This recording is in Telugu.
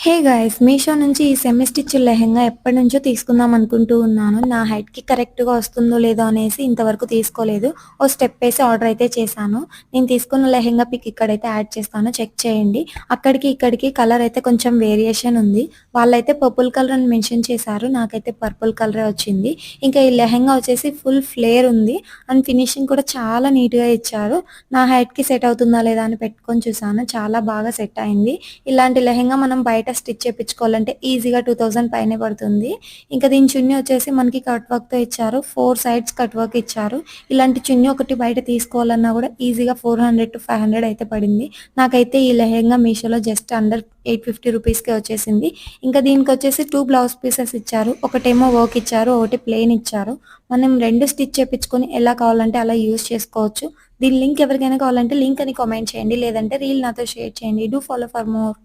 హే గైస్ మీషో నుంచి ఈ సెమీ స్టిచ్ లెహెంగా ఎప్పటి నుంచో తీసుకుందాం అనుకుంటూ ఉన్నాను. నా హైట్‌కి కరెక్ట్‌గా వస్తుందో లేదో అనేసి ఇంతవరకు తీసుకోలేదు. ఓ స్టెప్ వేసి ఆర్డర్ అయితే చేశాను. నేను తీసుకున్న లెహెంగా పిక్ ఇక్కడైతే యాడ్ చేస్తాను, చెక్ చేయండి. అక్కడికి ఇక్కడికి కలర్ అయితే కొంచెం వేరియేషన్ ఉంది. వాళ్ళైతే పర్పుల్ కలర్ అని మెన్షన్ చేశారు. నాకైతే పర్పుల్ కలరే వచ్చింది. ఇంకా ఈ లెహెంగా వచ్చేసి ఫుల్ ఫ్లేర్ ఉంది అండ్ ఫినిషింగ్ కూడా చాలా నీట్‌గా ఇచ్చారు. నా హైట్‌కి సెట్ అవుతుందా లేదా అని పెట్టుకొని చూసాను. చాలా బాగా సెట్ అయింది. ఇలాంటి లెహెంగా మనం బయట స్టిచ్ చేపించుకోవాలంటే ఈజీగా 2000 పైనే పడుతుంది. ఇంకా దీని చున్నీ వచ్చేసి మనకి కట్ వర్క్‌తో ఇచ్చారు. 4 సైడ్స్ కట్ వర్క్ ఇచ్చారు. ఇలాంటి చున్నీ ఒకటి బయట తీసుకోవాలన్నా కూడా ఈజీగా 400-500 అయితే పడింది. నాకైతే ఈ లెహెంగా మీషోలో జస్ట్ అండర్ 850 రూపీస్‌కే వచ్చేసింది. ఇంకా దీనికొచ్చేసి 2 బ్లౌజ్ పీసెస్ ఇచ్చారు. ఒకటేమో వర్క్ ఇచ్చారు, ఒకటి ప్లెయిన్ ఇచ్చారు. మనం 2 స్టిచ్ చేపించుకొని ఎలా కావాలంటే అలా యూజ్ చేసుకోవచ్చు. దీని లింక్ ఎవరికైనా కావాలంటే లింక్ అని కామెంట్ చేయండి. లేదంటే రీల్ నాతో షేర్ చేయండి. Do follow for more.